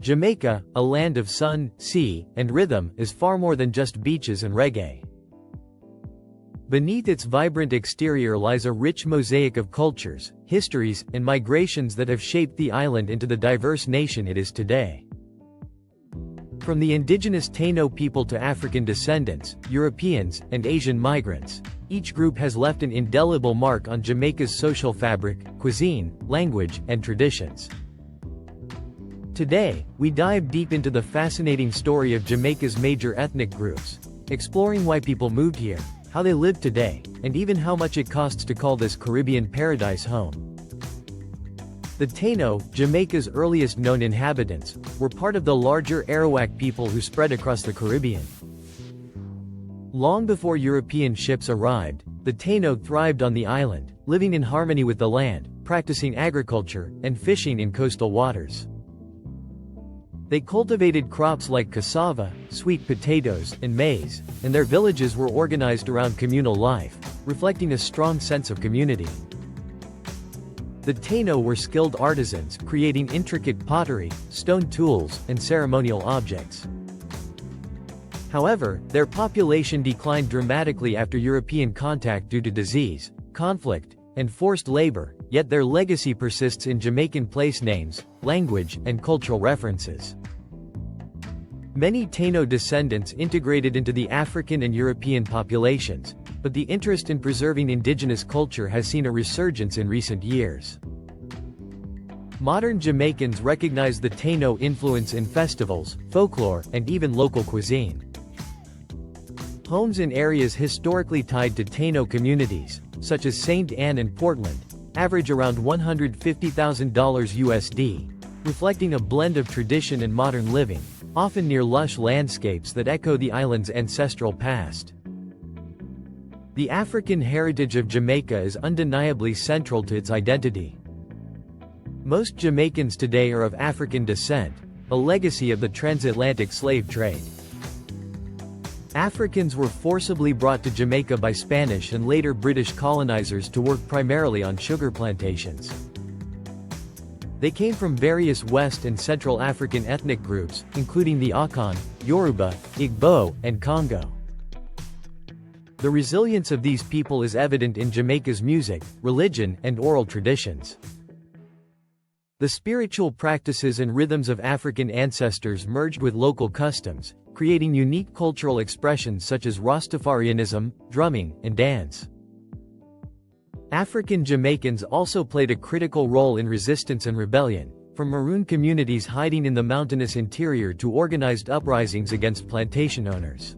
Jamaica, a land of sun, sea, and rhythm, is far more than just beaches and reggae. Beneath its vibrant exterior lies a rich mosaic of cultures, histories, and migrations that have shaped the island into the diverse nation it is today. From the indigenous Taino people to African descendants, Europeans, and Asian migrants, each group has left an indelible mark on Jamaica's social fabric, cuisine, language, and traditions. Today, we dive deep into the fascinating story of Jamaica's major ethnic groups, exploring why people moved here, how they live today, and even how much it costs to call this Caribbean paradise home. The Taino, Jamaica's earliest known inhabitants, were part of the larger Arawak people who spread across the Caribbean. Long before European ships arrived, the Taino thrived on the island, living in harmony with the land, practicing agriculture, and fishing in coastal waters. They cultivated crops like cassava, sweet potatoes, and maize, and their villages were organized around communal life, reflecting a strong sense of community. The Taino were skilled artisans, creating intricate pottery, stone tools, and ceremonial objects. However, their population declined dramatically after European contact due to disease, conflict, and forced labor, yet their legacy persists in Jamaican place names, language, and cultural references. Many Taino descendants integrated into the African and European populations, but the interest in preserving indigenous culture has seen a resurgence in recent years. Modern Jamaicans recognize the Taino influence in festivals, folklore, and even local cuisine. Homes in areas historically tied to Taino communities, such as St. Ann and Portland, average around $150,000 USD, reflecting a blend of tradition and modern living, often near lush landscapes that echo the island's ancestral past. The African heritage of Jamaica is undeniably central to its identity. Most Jamaicans today are of African descent, a legacy of the transatlantic slave trade. Africans were forcibly brought to Jamaica by Spanish and later British colonizers to work primarily on sugar plantations. They came from various West and Central African ethnic groups, including the Akan, Yoruba, Igbo, and Congo. The resilience of these people is evident in Jamaica's music, religion, and oral traditions. The spiritual practices and rhythms of African ancestors merged with local customs, creating unique cultural expressions such as Rastafarianism, drumming, and dance. African Jamaicans also played a critical role in resistance and rebellion, from maroon communities hiding in the mountainous interior to organized uprisings against plantation owners.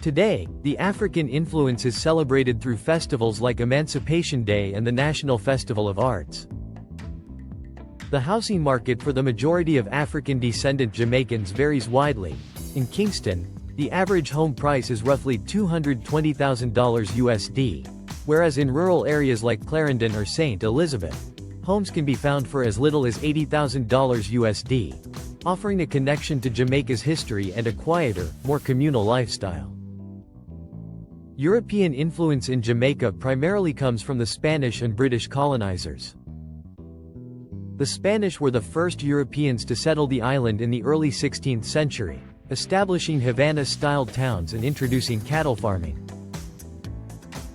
Today, the African influence is celebrated through festivals like Emancipation Day and the National Festival of Arts. The housing market for the majority of African-descendant Jamaicans varies widely. In Kingston, the average home price is roughly $220,000 USD, whereas in rural areas like Clarendon or St. Elizabeth, homes can be found for as little as $80,000 USD, offering a connection to Jamaica's history and a quieter, more communal lifestyle. European influence in Jamaica primarily comes from the Spanish and British colonizers. The Spanish were the first Europeans to settle the island in the early 16th century, establishing Havana-style towns and introducing cattle farming.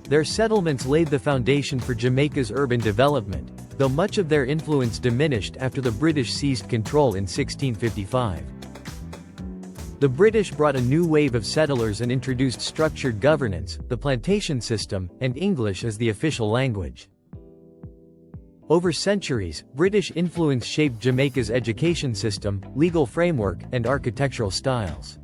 Their settlements laid the foundation for Jamaica's urban development, though much of their influence diminished after the British seized control in 1655. The British brought a new wave of settlers and introduced structured governance, the plantation system, and English as the official language. Over centuries, British influence shaped Jamaica's education system, legal framework, and architectural styles.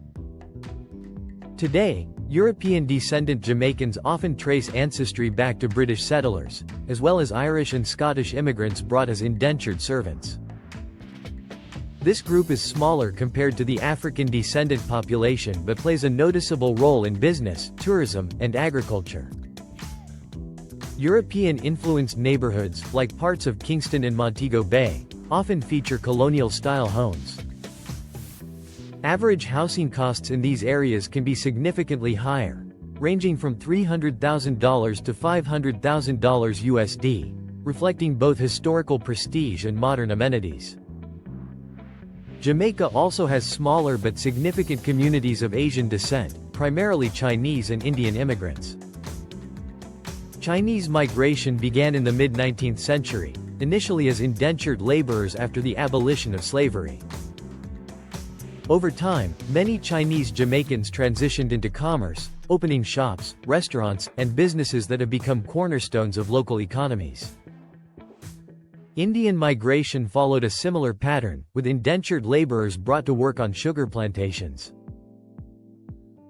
Today, European-descendant Jamaicans often trace ancestry back to British settlers, as well as Irish and Scottish immigrants brought as indentured servants. This group is smaller compared to the African-descendant population but plays a noticeable role in business, tourism, and agriculture. European-influenced neighborhoods, like parts of Kingston and Montego Bay, often feature colonial-style homes. Average housing costs in these areas can be significantly higher, ranging from $300,000 to $500,000 USD, reflecting both historical prestige and modern amenities. Jamaica also has smaller but significant communities of Asian descent, primarily Chinese and Indian immigrants. Chinese migration began in the mid-19th century, initially as indentured laborers after the abolition of slavery. Over time, many Chinese Jamaicans transitioned into commerce, opening shops, restaurants, and businesses that have become cornerstones of local economies. Indian migration followed a similar pattern, with indentured laborers brought to work on sugar plantations.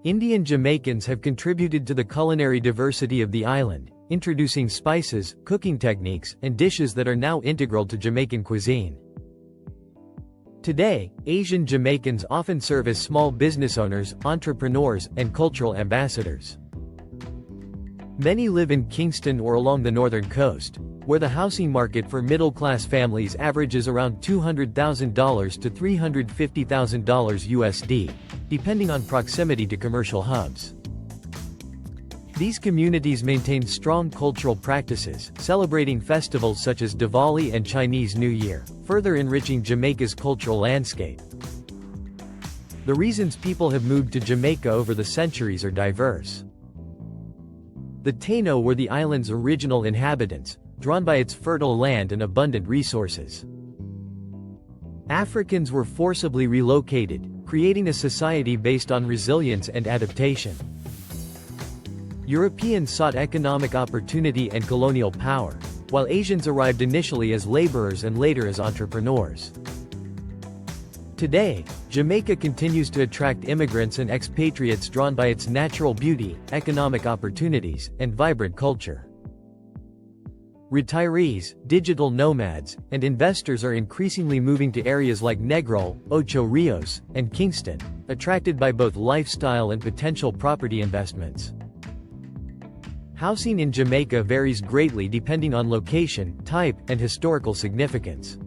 Indian Jamaicans have contributed to the culinary diversity of the island, introducing spices, cooking techniques, and dishes that are now integral to Jamaican cuisine. Today, Asian Jamaicans often serve as small business owners, entrepreneurs, and cultural ambassadors. Many live in Kingston or along the northern coast, where the housing market for middle-class families averages around $200,000 to $350,000 USD, depending on proximity to commercial hubs. These communities maintain strong cultural practices, celebrating festivals such as Diwali and Chinese New Year, further enriching Jamaica's cultural landscape. The reasons people have moved to Jamaica over the centuries are diverse. The Taino were the island's original inhabitants, drawn by its fertile land and abundant resources. Africans were forcibly relocated, creating a society based on resilience and adaptation. Europeans sought economic opportunity and colonial power, while Asians arrived initially as laborers and later as entrepreneurs. Today, Jamaica continues to attract immigrants and expatriates drawn by its natural beauty, economic opportunities, and vibrant culture. Retirees, digital nomads, and investors are increasingly moving to areas like Negril, Ocho Rios, and Kingston, attracted by both lifestyle and potential property investments. Housing in Jamaica varies greatly depending on location, type, and historical significance.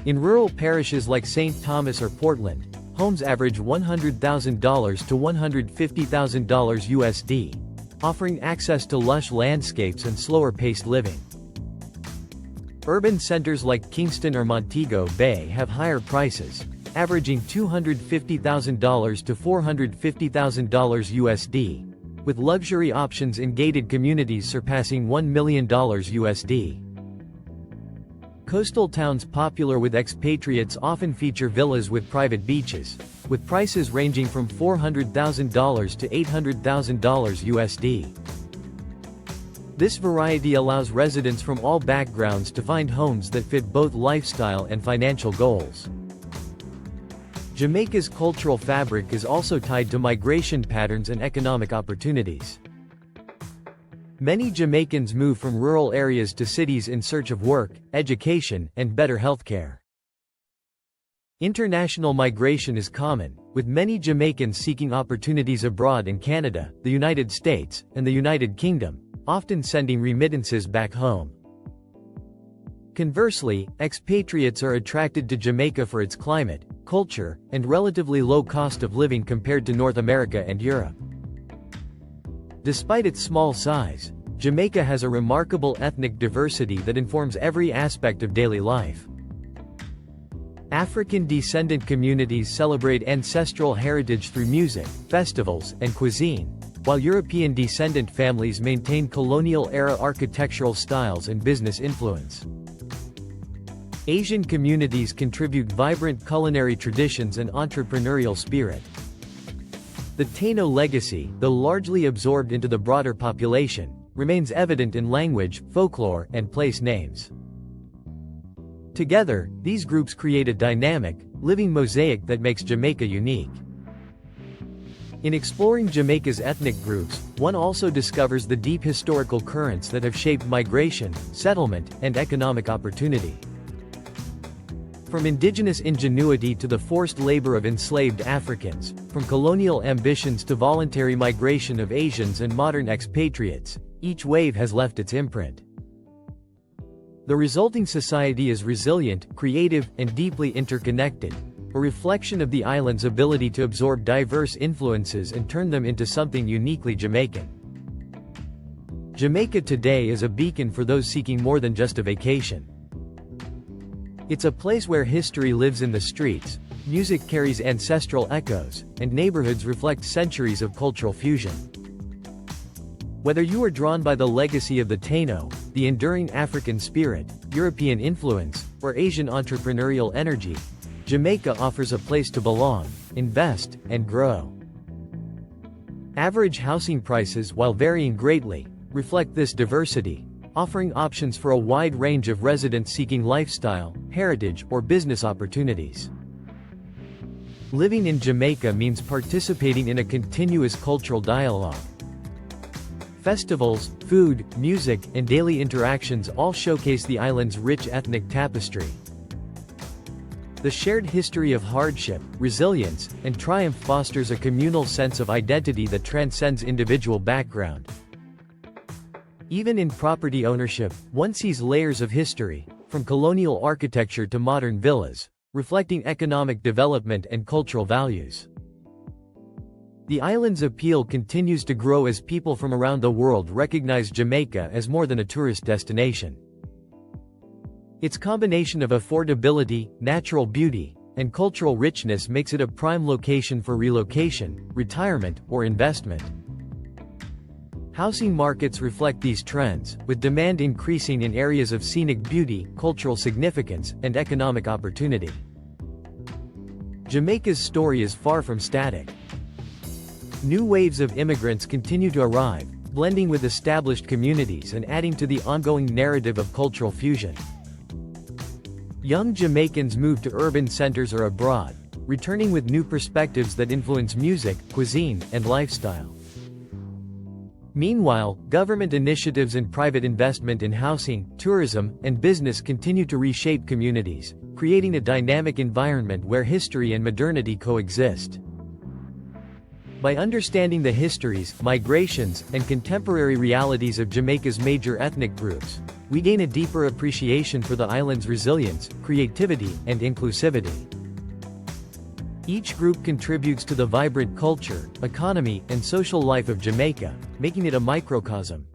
In rural parishes like St. Thomas or Portland, homes average $100,000 to $150,000 USD, offering access to lush landscapes and slower-paced living. Urban centers like Kingston or Montego Bay have higher prices, averaging $250,000 to $450,000 USD, with luxury options in gated communities surpassing $1 million USD. Coastal towns popular with expatriates often feature villas with private beaches, with prices ranging from $400,000 to $800,000 USD. This variety allows residents from all backgrounds to find homes that fit both lifestyle and financial goals. Jamaica's cultural fabric is also tied to migration patterns and economic opportunities. Many Jamaicans move from rural areas to cities in search of work, education, and better healthcare. International migration is common, with many Jamaicans seeking opportunities abroad in Canada, the United States, and the United Kingdom, often sending remittances back home. Conversely, expatriates are attracted to Jamaica for its climate, culture, and relatively low cost of living compared to North America and Europe. Despite its small size, Jamaica has a remarkable ethnic diversity that informs every aspect of daily life. African descendant communities celebrate ancestral heritage through music, festivals, and cuisine, while European descendant families maintain colonial-era architectural styles and business influence. Asian communities contribute vibrant culinary traditions and entrepreneurial spirit. The Taino legacy, though largely absorbed into the broader population, remains evident in language, folklore, and place names. Together, these groups create a dynamic, living mosaic that makes Jamaica unique. In exploring Jamaica's ethnic groups, one also discovers the deep historical currents that have shaped migration, settlement, and economic opportunity. From indigenous ingenuity to the forced labor of enslaved Africans, from colonial ambitions to voluntary migration of Asians and modern expatriates, each wave has left its imprint. The resulting society is resilient, creative, and deeply interconnected, a reflection of the island's ability to absorb diverse influences and turn them into something uniquely Jamaican. Jamaica today is a beacon for those seeking more than just a vacation. It's a place where history lives in the streets, music carries ancestral echoes, and neighborhoods reflect centuries of cultural fusion. Whether you are drawn by the legacy of the Taino, the enduring African spirit, European influence, or Asian entrepreneurial energy, Jamaica offers a place to belong, invest, and grow. Average housing prices, while varying greatly, reflect this diversity, offering options for a wide range of residents seeking lifestyle, heritage, or business opportunities. Living in Jamaica means participating in a continuous cultural dialogue. Festivals, food, music, and daily interactions all showcase the island's rich ethnic tapestry. The shared history of hardship, resilience, and triumph fosters a communal sense of identity that transcends individual background. Even in property ownership, one sees layers of history, from colonial architecture to modern villas, reflecting economic development and cultural values. The island's appeal continues to grow as people from around the world recognize Jamaica as more than a tourist destination. Its combination of affordability, natural beauty, and cultural richness makes it a prime location for relocation, retirement, or investment. Housing markets reflect these trends, with demand increasing in areas of scenic beauty, cultural significance, and economic opportunity. Jamaica's story is far from static. New waves of immigrants continue to arrive, blending with established communities and adding to the ongoing narrative of cultural fusion. Young Jamaicans move to urban centers or abroad, returning with new perspectives that influence music, cuisine, and lifestyle. Meanwhile, government initiatives and private investment in housing, tourism, and business continue to reshape communities, creating a dynamic environment where history and modernity coexist. By understanding the histories, migrations, and contemporary realities of Jamaica's major ethnic groups, we gain a deeper appreciation for the island's resilience, creativity, and inclusivity. Each group contributes to the vibrant culture, economy, and social life of Jamaica, making it a microcosm